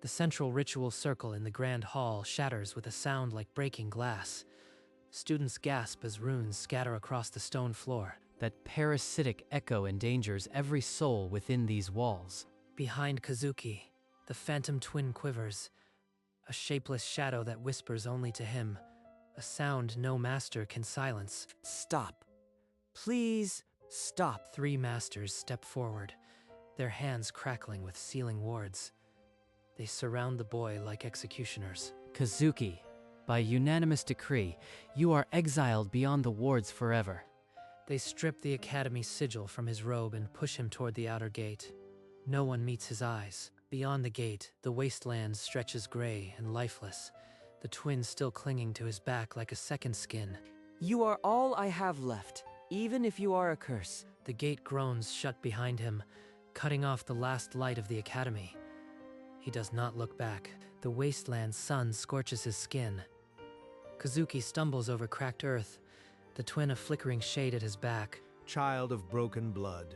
The central ritual circle in the grand hall shatters with a sound like breaking glass. Students gasp as runes scatter across the stone floor. That parasitic echo endangers every soul within these walls. Behind Kazuki, the phantom twin quivers, a shapeless shadow that whispers only to him, a sound no master can silence. Stop. Please stop. 3 masters step forward, their hands crackling with sealing wards. They surround the boy like executioners. Kazuki, by unanimous decree, you are exiled beyond the wards forever. They strip the academy sigil from his robe and push him toward the outer gate. No one meets his eyes. Beyond the gate, the wasteland stretches gray and lifeless, the twin still clinging to his back like a second skin. You are all I have left, even if you are a curse. The gate groans shut behind him, cutting off the last light of the academy. He does not look back. The wasteland sun scorches his skin. Kazuki stumbles over cracked earth, the twin a flickering shade at his back. Child of broken blood,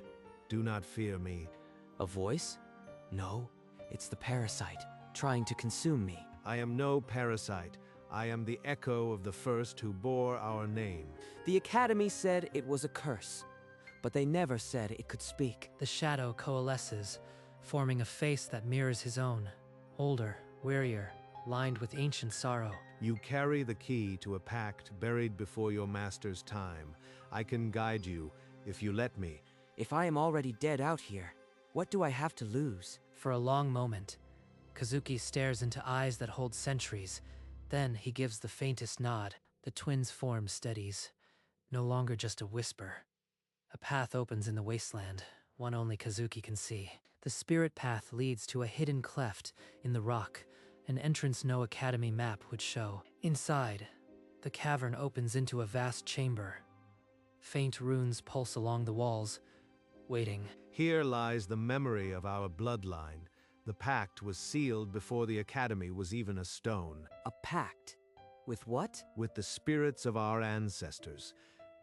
do not fear me. A voice? No, it's the parasite, trying to consume me. I am no parasite. I am the echo of the first who bore our name. The academy said it was a curse, but they never said it could speak. The shadow coalesces, forming a face that mirrors his own. Older, wearier, lined with ancient sorrow. You carry the key to a pact buried before your master's time. I can guide you, if you let me. If I am already dead out here, what do I have to lose? For a long moment, Kazuki stares into eyes that hold centuries. Then he gives the faintest nod. The twin's form steadies, no longer just a whisper. A path opens in the wasteland, one only Kazuki can see. The spirit path leads to a hidden cleft in the rock, an entrance no academy map would show. Inside, the cavern opens into a vast chamber. Faint runes pulse along the walls, waiting. Here lies the memory of our bloodline. The pact was sealed before the academy was even a stone. A pact? With what? With the spirits of our ancestors.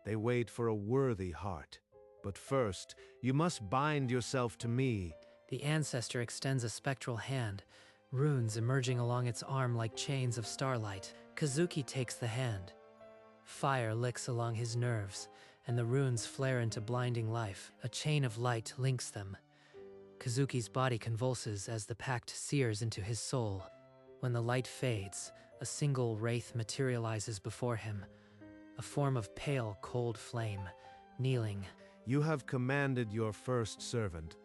They wait for a worthy heart. But first, you must bind yourself to me. The ancestor extends a spectral hand, runes emerging along its arm like chains of starlight. Kazuki takes the hand. Fire licks along his nerves, and the runes flare into blinding life. A chain of light links them. Kazuki's body convulses as the pact sears into his soul. When the light fades, a single wraith materializes before him, a form of pale, cold flame, kneeling. You have commanded your first servant.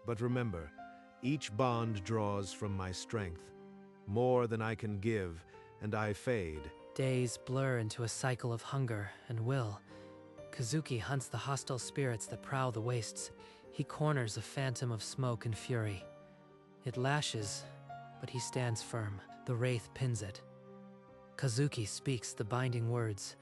But remember, each bond draws from my strength, more than I can give, and I fade. Days blur into a cycle of hunger and will. Kazuki hunts the hostile spirits that prowl the wastes. He corners a phantom of smoke and fury. It lashes, but he stands firm. The wraith pins it. Kazuki speaks the binding words.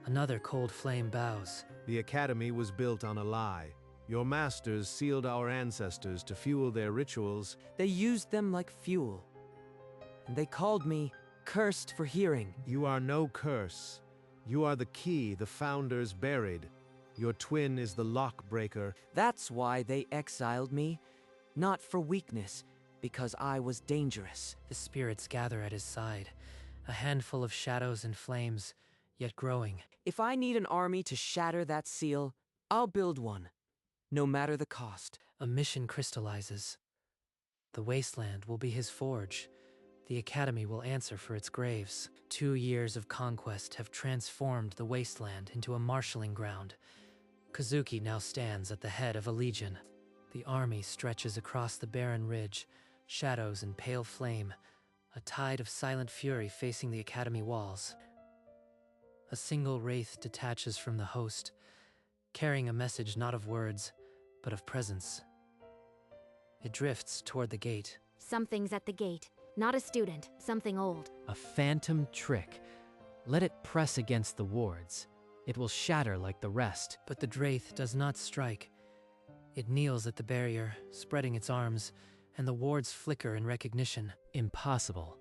Another cold flame bows. The academy was built on a lie. Your masters sealed our ancestors to fuel their rituals. They used them like fuel. And they called me cursed for hearing. You are no curse. You are the key the founders buried. Your twin is the lock breaker. That's why they exiled me. Not for weakness, because I was dangerous. The spirits gather at his side, a handful of shadows and flames, yet growing. If I need an army to shatter that seal, I'll build one, no matter the cost. A mission crystallizes. The wasteland will be his forge. The academy will answer for its graves. 2 years of conquest have transformed the wasteland into a marshalling ground. Kazuki now stands at the head of a legion. The army stretches across the barren ridge, shadows and pale flame, a tide of silent fury facing the academy walls. A single wraith detaches from the host, carrying a message not of words, but of presence. It drifts toward the gate. Something's at the gate. Not a student, something old. A phantom trick. Let it press against the wards. It will shatter like the rest. But the wraith does not strike. It kneels at the barrier, spreading its arms, and the wards flicker in recognition. Impossible.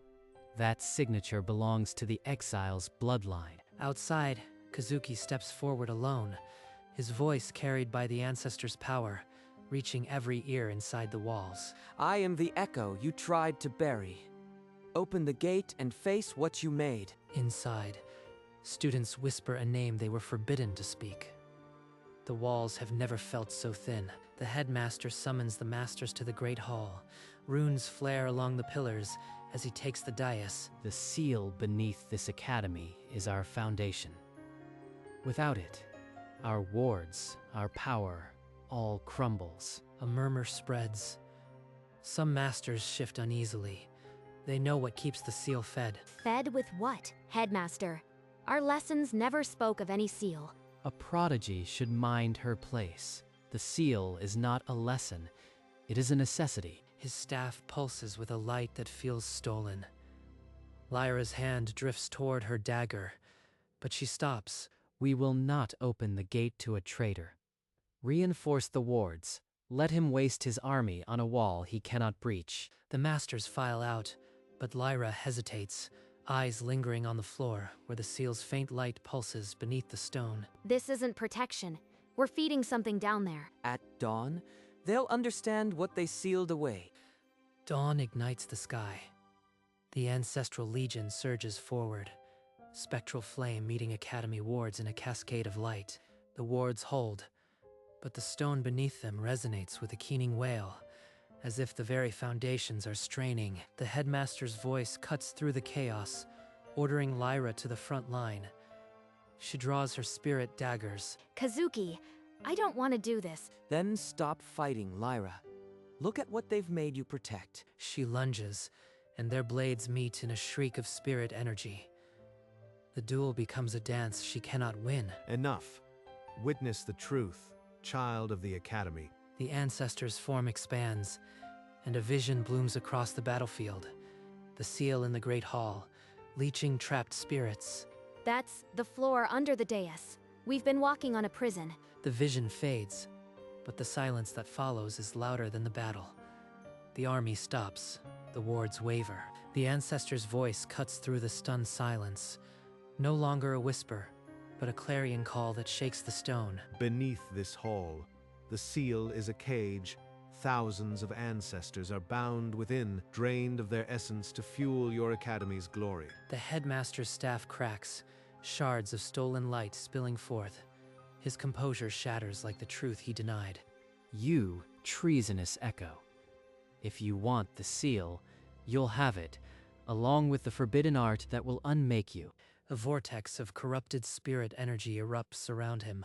That signature belongs to the exile's bloodline. Outside, Kazuki steps forward alone, his voice carried by the ancestors' power, reaching every ear inside the walls. I am the echo you tried to bury. Open the gate and face what you made. Inside, students whisper a name they were forbidden to speak. The walls have never felt so thin. The headmaster summons the masters to the great hall. Runes flare along the pillars as he takes the dais. The seal beneath this academy is our foundation. Without it, our wards, our power, all crumbles. A murmur spreads. Some masters shift uneasily. They know what keeps the seal fed. Fed with what, Headmaster? Our lessons never spoke of any seal. A prodigy should mind her place. The seal is not a lesson, it is a necessity. His staff pulses with a light that feels stolen. Lyra's hand drifts toward her dagger, but she stops. We will not open the gate to a traitor. Reinforce the wards. Let him waste his army on a wall he cannot breach. The masters file out, but Lyra hesitates, eyes lingering on the floor where the seal's faint light pulses beneath the stone. This isn't protection. We're feeding something down there. At dawn, they'll understand what they sealed away. Dawn ignites the sky. The Ancestral Legion surges forward, spectral flame meeting Academy wards in a cascade of light. The wards hold, but the stone beneath them resonates with a keening wail, as if the very foundations are straining. The headmaster's voice cuts through the chaos, ordering Lyra to the front line. She draws her spirit daggers. Kazuki, I don't want to do this. Then stop fighting, Lyra. Look at what they've made you protect. She lunges, and their blades meet in a shriek of spirit energy. The duel becomes a dance she cannot win. Enough. Witness the truth, child of the Academy. The Ancestor's form expands, and a vision blooms across the battlefield. The seal in the Great Hall, leeching trapped spirits. That's the floor under the dais. We've been walking on a prison. The vision fades, but the silence that follows is louder than the battle. The army stops, the wards waver. The Ancestor's voice cuts through the stunned silence, no longer a whisper, but a clarion call that shakes the stone. Beneath this hall, the seal is a cage. Thousands of ancestors are bound within, drained of their essence to fuel your Academy's glory. The headmaster's staff cracks, shards of stolen light spilling forth. His composure shatters like the truth he denied. You, treasonous echo. If you want the seal, you'll have it, along with the forbidden art that will unmake you. A vortex of corrupted spirit energy erupts around him,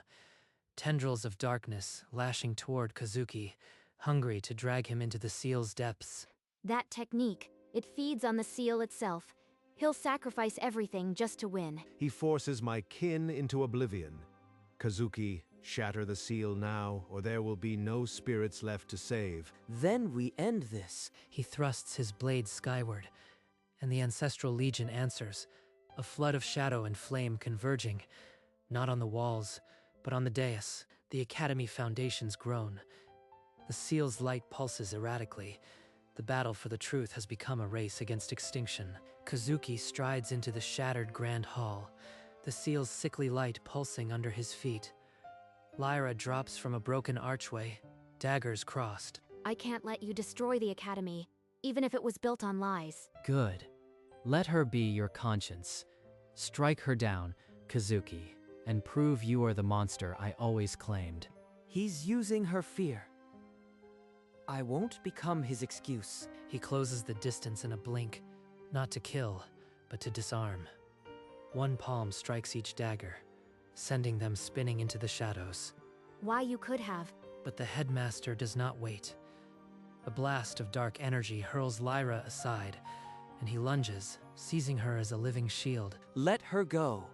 tendrils of darkness lashing toward Kazuki, hungry to drag him into the seal's depths. That technique, it feeds on the seal itself. He'll sacrifice everything just to win. He forces my kin into oblivion. Kazuki, shatter the seal now, or there will be no spirits left to save. Then we end this. He thrusts his blade skyward, and the Ancestral Legion answers, a flood of shadow and flame converging, not on the walls, but on the dais. The Academy foundations groan. The seal's light pulses erratically. The battle for the truth has become a race against extinction. Kazuki strides into the shattered grand hall, the seal's sickly light pulsing under his feet. Lyra drops from a broken archway, daggers crossed. I can't let you destroy the Academy, even if it was built on lies. Good. Let her be your conscience. Strike her down, Kazuki, and prove you are the monster I always claimed. He's using her fear. I won't become his excuse. He closes the distance in a blink, not to kill, but to disarm. One palm strikes each dagger, sending them spinning into the shadows. Why you could have. But the headmaster does not wait. A blast of dark energy hurls Lyra aside, and he lunges, seizing her as a living shield. Let her go.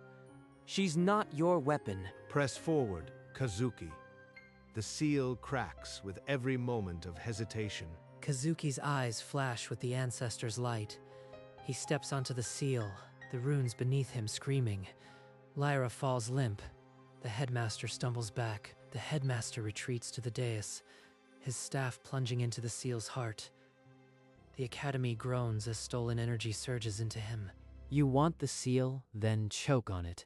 She's not your weapon. Press forward, Kazuki. The seal cracks with every moment of hesitation. Kazuki's eyes flash with the Ancestor's light. He steps onto the seal, the runes beneath him screaming. Lyra falls limp. The headmaster stumbles back. The headmaster retreats to the dais, his staff plunging into the seal's heart. The Academy groans as stolen energy surges into him. You want the seal, then choke on it.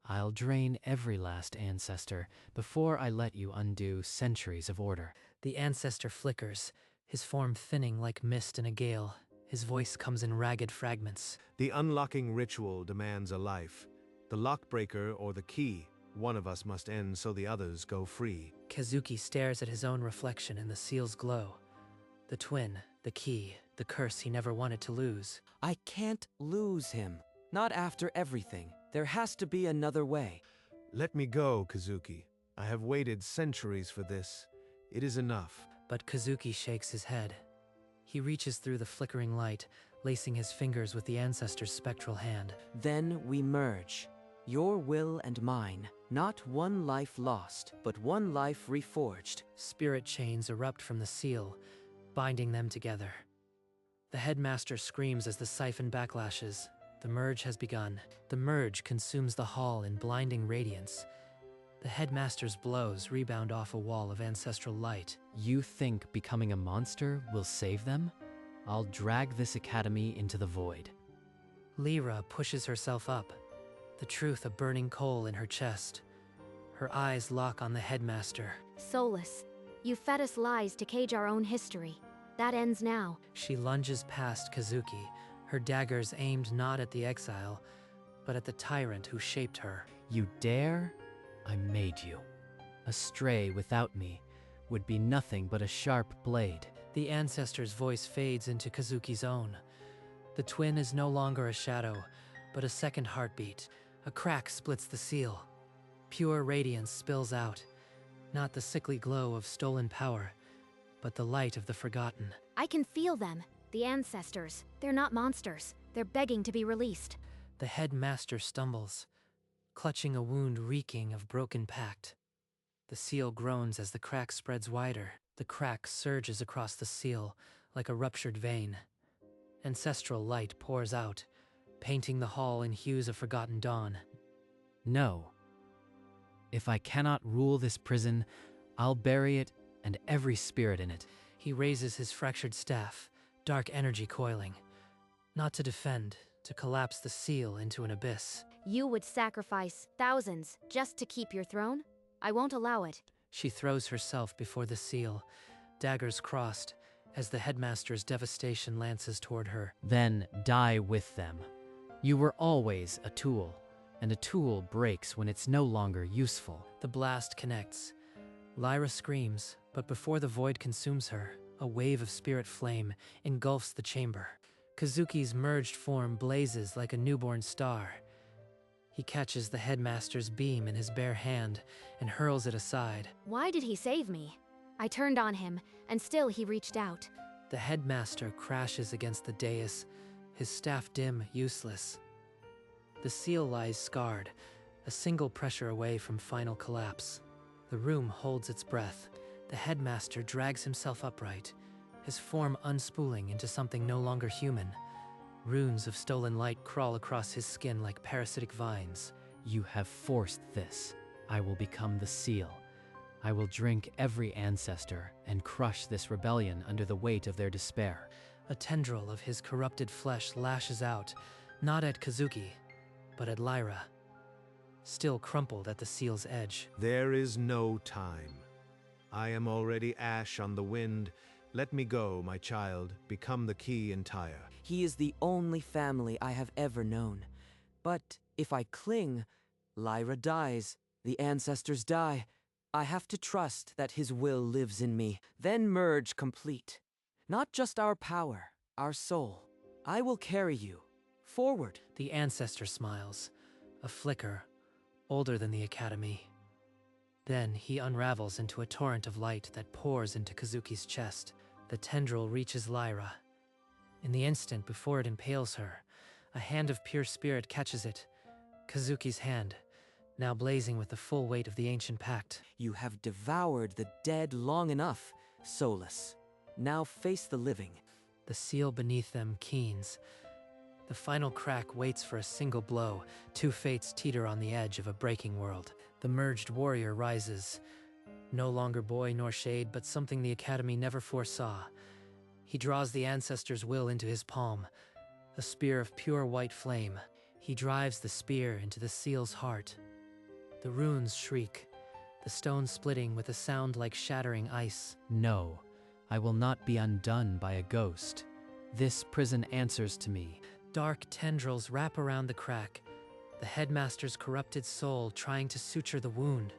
I'll drain every last ancestor before I let you undo centuries of order. The ancestor flickers, his form thinning like mist in a gale. His voice comes in ragged fragments. The unlocking ritual demands a life. The lockbreaker or the key, one of us must end so the others go free. Kazuki stares at his own reflection in the seal's glow. The twin, the key, the curse he never wanted to lose. I can't lose him. Not after everything. There has to be another way. Let me go, Kazuki. I have waited centuries for this. It is enough. But Kazuki shakes his head. He reaches through the flickering light, lacing his fingers with the ancestor's spectral hand. Then we merge. Your will and mine. Not one life lost, but one life reforged. Spirit chains erupt from the seal, binding them together. The headmaster screams as the siphon backlashes. The merge has begun. The merge consumes the hall in blinding radiance. The headmaster's blows rebound off a wall of ancestral light. You think becoming a monster will save them? I'll drag this academy into the void. Lyra pushes herself up, the truth a burning coal in her chest. Her eyes lock on the headmaster. Soulless, you fed us lies to cage our own history. That ends now. She lunges past Kazuki, her daggers aimed not at the exile, but at the tyrant who shaped her. You dare? I made you. A stray without me would be nothing but a sharp blade. The ancestor's voice fades into Kazuki's own. The twin is no longer a shadow, but a second heartbeat. A crack splits the seal. Pure radiance spills out. Not the sickly glow of stolen power, but the light of the forgotten. I can feel them. The ancestors. They're not monsters. They're begging to be released. The headmaster stumbles, clutching a wound reeking of broken pact. The seal groans as the crack spreads wider. The crack surges across the seal like a ruptured vein. Ancestral light pours out, painting the hall in hues of forgotten dawn. No. If I cannot rule this prison, I'll bury it and every spirit in it. He raises his fractured staff, dark energy coiling. Not to defend, to collapse the seal into an abyss. You would sacrifice thousands just to keep your throne? I won't allow it. She throws herself before the seal, daggers crossed, as the headmaster's devastation lances toward her. Then die with them. You were always a tool, and a tool breaks when it's no longer useful. The blast connects. Lyra screams, but before the void consumes her, a wave of spirit flame engulfs the chamber. Kazuki's merged form blazes like a newborn star. He catches the headmaster's beam in his bare hand and hurls it aside. Why did he save me? I turned on him, and still he reached out. The headmaster crashes against the dais, his staff dim, useless. The seal lies scarred, a single pressure away from final collapse. The room holds its breath. The headmaster drags himself upright, his form unspooling into something no longer human. Runes of stolen light crawl across his skin like parasitic vines. You have forced this. I will become the seal. I will drink every ancestor and crush this rebellion under the weight of their despair. A tendril of his corrupted flesh lashes out, not at Kazuki, but at Lyra, still crumpled at the seal's edge. There is no time. I am already ash on the wind. Let me go, my child. Become the key entire. He is the only family I have ever known. But if I cling, Lyra dies, the ancestors die. I have to trust that his will lives in me, then merge complete. Not just our power, our soul. I will carry you. Forward. The ancestor smiles, a flicker, older than the academy. Then he unravels into a torrent of light that pours into Kazuki's chest. The tendril reaches Lyra. In the instant before it impales her, a hand of pure spirit catches it. Kazuki's hand, now blazing with the full weight of the ancient pact. You have devoured the dead long enough, soulless. Now face the living. The seal beneath them keens. The final crack waits for a single blow. Two fates teeter on the edge of a breaking world. The merged warrior rises. No longer boy nor shade, but something the academy never foresaw. He draws the ancestor's will into his palm, a spear of pure white flame. He drives the spear into the seal's heart. The runes shriek, the stone splitting with a sound like shattering ice. No, I will not be undone by a ghost. This prison answers to me. Dark tendrils wrap around the crack, the headmaster's corrupted soul trying to suture the wound.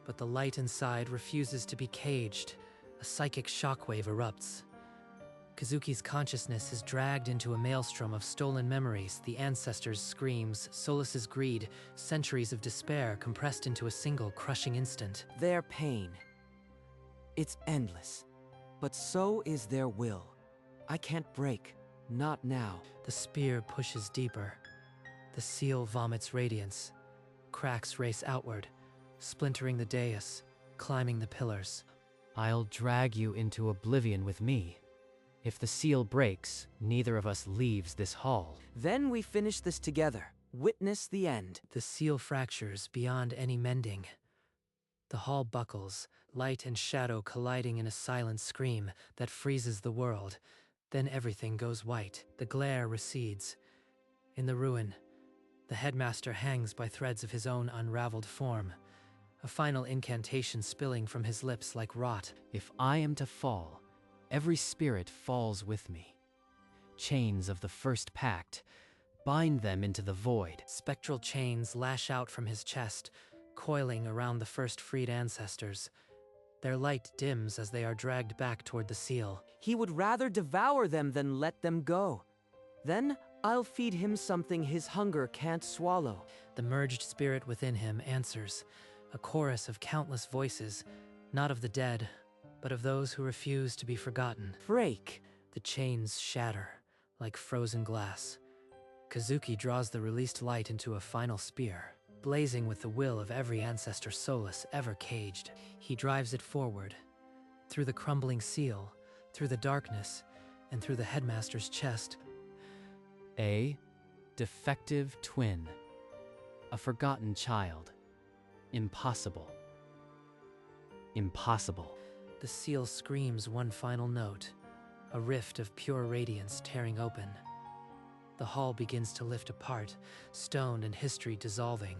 But the light inside refuses to be caged. A psychic shockwave erupts. Kazuki's consciousness is dragged into a maelstrom of stolen memories, the ancestors' screams, Solas's greed, centuries of despair compressed into a single crushing instant. Their pain. It's endless. But so is their will. I can't break. Not now. The spear pushes deeper. The seal vomits radiance. Cracks race outward, splintering the dais, climbing the pillars. I'll drag you into oblivion with me. If the seal breaks, neither of us leaves this hall. Then we finish this together. Witness the end. The seal fractures beyond any mending. The hall buckles, light and shadow colliding in a silent scream that freezes the world. Then everything goes white. The glare recedes. In the ruin, the headmaster hangs by threads of his own unraveled form, a final incantation spilling from his lips like rot. If I am to fall, every spirit falls with me. Chains of the first pact, bind them into the void. Spectral chains lash out from his chest, coiling around the first freed ancestors. Their light dims as they are dragged back toward the seal. He would rather devour them than let them go. Then I'll feed him something his hunger can't swallow. The merged spirit within him answers, a chorus of countless voices, not of the dead, but of those who refuse to be forgotten. Break. The chains shatter, like frozen glass. Kazuki draws the released light into a final spear, blazing with the will of every ancestor Solas ever caged. He drives it forward, through the crumbling seal, through the darkness, and through the headmaster's chest. A defective twin. A forgotten child. Impossible. Impossible. The seal screams one final note, a rift of pure radiance tearing open. The hall begins to lift apart, stone and history dissolving.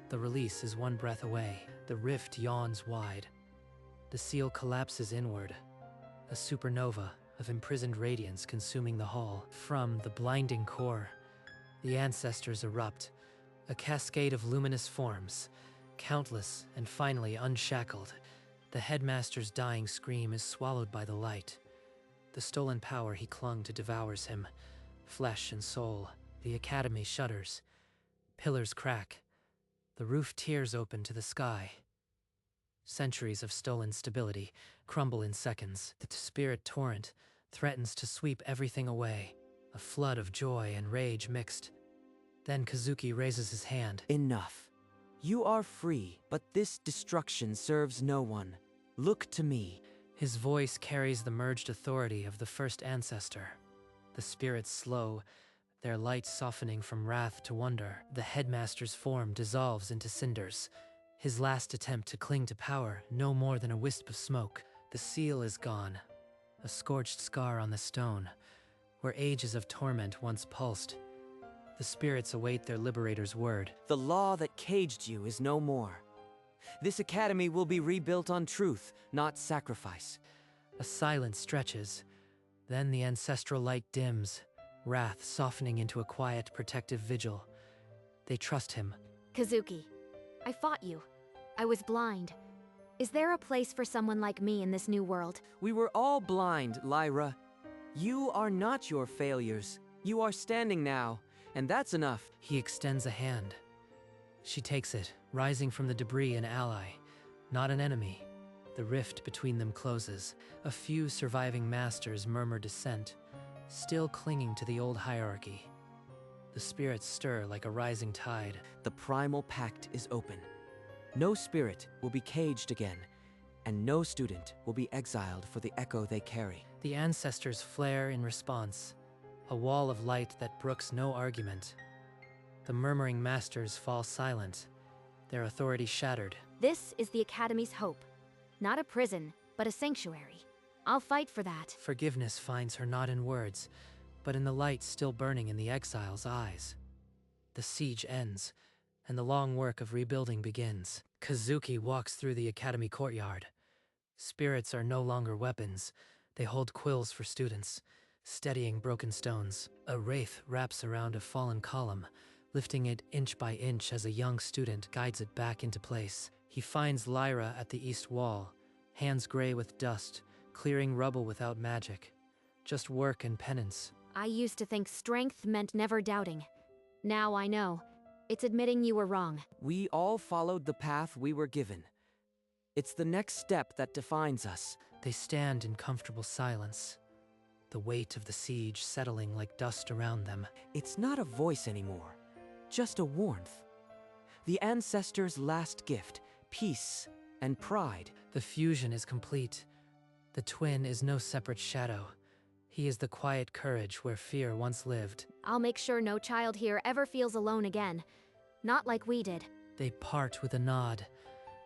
The release is one breath away. The rift yawns wide. The seal collapses inward, a supernova of imprisoned radiance consuming the hall. From the blinding core, the ancestors erupt, a cascade of luminous forms, countless and finally unshackled. The headmaster's dying scream is swallowed by the light. The stolen power he clung to devours him, flesh and soul. The academy shudders. Pillars crack. The roof tears open to the sky. Centuries of stolen stability crumble in seconds. The spirit torrent threatens to sweep everything away, a flood of joy and rage mixed. Then Kazuki raises his hand. Enough. You are free, but this destruction serves no one. Look to me. His voice carries the merged authority of the first ancestor. The spirits slow, their light softening from wrath to wonder. The headmaster's form dissolves into cinders, his last attempt to cling to power no more than a wisp of smoke. The seal is gone, a scorched scar on the stone, where ages of torment once pulsed. The spirits await their liberator's word. The law that caged you is no more. This academy will be rebuilt on truth, not sacrifice. A silence stretches. Then the ancestral light dims, wrath softening into a quiet, protective vigil. They trust him. Kazuki, I fought you. I was blind. Is there a place for someone like me in this new world? We were all blind, Lyra. You are not your failures. You are standing now, and that's enough. He extends a hand. She takes it, rising from the debris an ally, not an enemy. The rift between them closes. A few surviving masters murmur dissent, still clinging to the old hierarchy. The spirits stir like a rising tide. The primal pact is open. No spirit will be caged again, and no student will be exiled for the echo they carry. The ancestors flare in response, a wall of light that brooks no argument. The murmuring masters fall silent, their authority shattered. This is the Academy's hope. Not a prison, but a sanctuary. I'll fight for that. Forgiveness finds her not in words, but in the light still burning in the exile's eyes. The siege ends, and the long work of rebuilding begins. Kazuki walks through the academy courtyard. Spirits are no longer weapons. They hold quills for students, steadying broken stones. A wraith wraps around a fallen column, lifting it inch by inch as a young student guides it back into place. He finds Lyra at the east wall, hands gray with dust, clearing rubble without magic. Just work and penance. I used to think strength meant never doubting. Now I know. It's admitting you were wrong. We all followed the path we were given. It's the next step that defines us. They stand in comfortable silence, the weight of the siege settling like dust around them. It's not a voice anymore, just a warmth. The ancestors' last gift, peace and pride. The fusion is complete. The twin is no separate shadow. He is the quiet courage where fear once lived. I'll make sure no child here ever feels alone again. Not like we did. They part with a nod,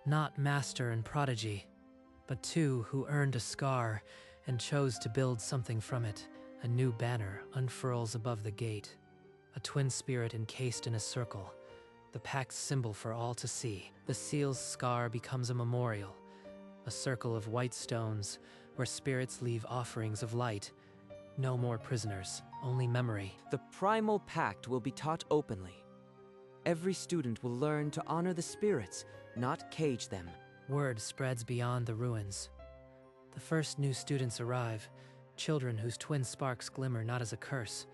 not master and prodigy, but two who earned a scar and chose to build something from it. A new banner unfurls above the gate, a twin spirit encased in a circle, the pact's symbol for all to see. The seal's scar becomes a memorial, a circle of white stones where spirits leave offerings of light. No more prisoners, only memory. The primal pact will be taught openly. Every student will learn to honor the spirits, not cage them. Word spreads beyond the ruins. The first new students arrive, children whose twin sparks glimmer not as a curse,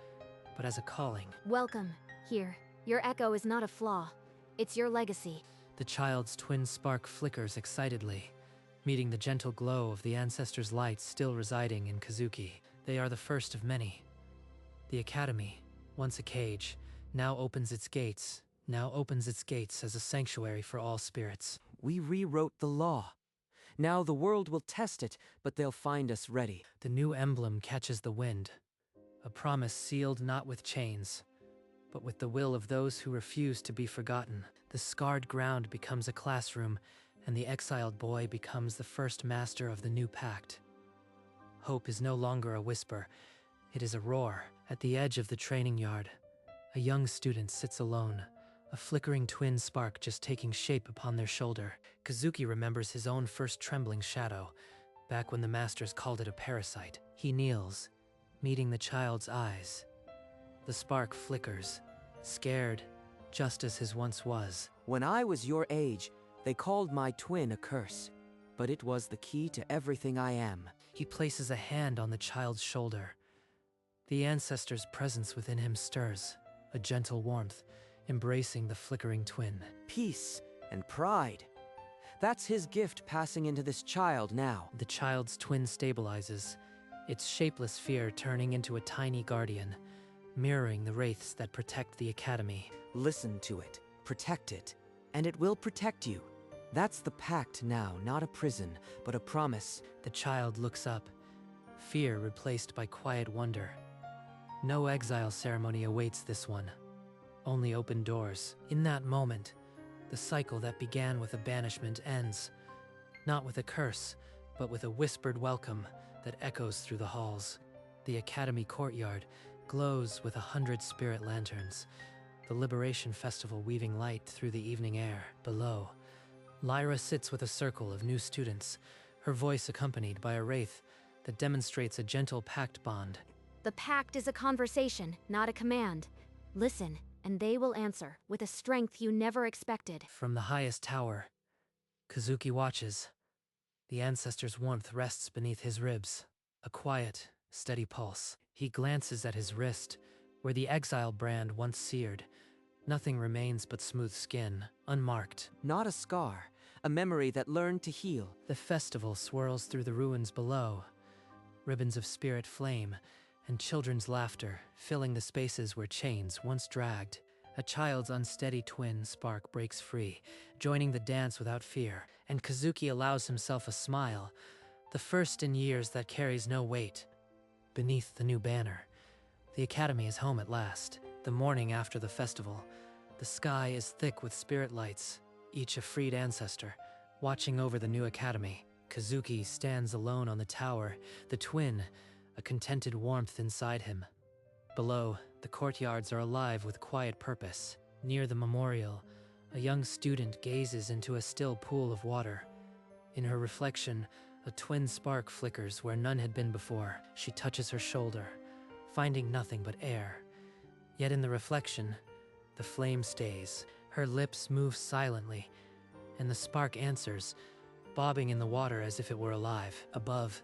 but as a calling. Welcome. Here. Your echo is not a flaw. It's your legacy. The child's twin spark flickers excitedly, meeting the gentle glow of the ancestors' lights still residing in Kazuki. They are the first of many. The academy, once a cage, now opens its gates as a sanctuary for all spirits. We rewrote the law. Now the world will test it, but they'll find us ready. The new emblem catches the wind, a promise sealed not with chains, but with the will of those who refuse to be forgotten. The scarred ground becomes a classroom, and the exiled boy becomes the first master of the new pact. Hope is no longer a whisper, it is a roar. At the edge of the training yard, a young student sits alone, a flickering twin spark just taking shape upon their shoulder. Kazuki remembers his own first trembling shadow, back when the masters called it a parasite. He kneels, meeting the child's eyes. The spark flickers, scared, just as his once was. When I was your age, they called my twin a curse, but it was the key to everything I am. He places a hand on the child's shoulder. The ancestor's presence within him stirs, a gentle warmth, embracing the flickering twin. Peace and pride. That's his gift passing into this child now. The child's twin stabilizes, its shapeless fear turning into a tiny guardian, mirroring the wraiths that protect the academy. Listen to it, protect it, and it will protect you. That's the pact now, not a prison, but a promise. The child looks up, fear replaced by quiet wonder. No exile ceremony awaits this one, only open doors. In that moment, the cycle that began with a banishment ends, not with a curse, but with a whispered welcome that echoes through the halls. The academy courtyard glows with 100 spirit lanterns, the Liberation Festival weaving light through the evening air. Below, Lyra sits with a circle of new students, her voice accompanied by a wraith that demonstrates a gentle pact bond. The pact is a conversation, not a command. Listen, and they will answer, with a strength you never expected. From the highest tower, Kazuki watches. The ancestor's warmth rests beneath his ribs, a quiet, steady pulse. He glances at his wrist, where the exile brand once seared. Nothing remains but smooth skin, unmarked. Not a scar, a memory that learned to heal. The festival swirls through the ruins below, ribbons of spirit flame, and children's laughter filling the spaces where chains once dragged. A child's unsteady twin spark breaks free, joining the dance without fear, and Kazuki allows himself a smile, the first in years that carries no weight. Beneath the new banner, the academy is home at last. The morning after the festival, the sky is thick with spirit lights, each a freed ancestor, watching over the new academy. Kazuki stands alone on the tower, the twin, a contented warmth inside him. Below, the courtyards are alive with quiet purpose. Near the memorial, A young student gazes into a still pool of water. In her reflection, a twin spark flickers where none had been before. She touches her shoulder, finding nothing but air. Yet in the reflection, the flame stays. Her lips move silently, and the spark answers, bobbing in the water as if it were alive. Above,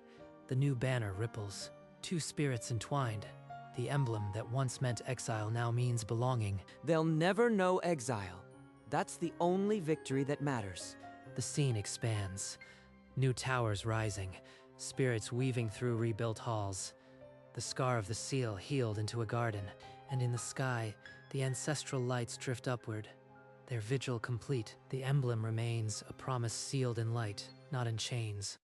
the new banner ripples, two spirits entwined. The emblem that once meant exile now means belonging. They'll never know exile. That's the only victory that matters. The scene expands, new towers rising, spirits weaving through rebuilt halls. The scar of the seal healed into a garden, and in the sky, the ancestral lights drift upward. Their vigil complete, the emblem remains a promise sealed in light, not in chains.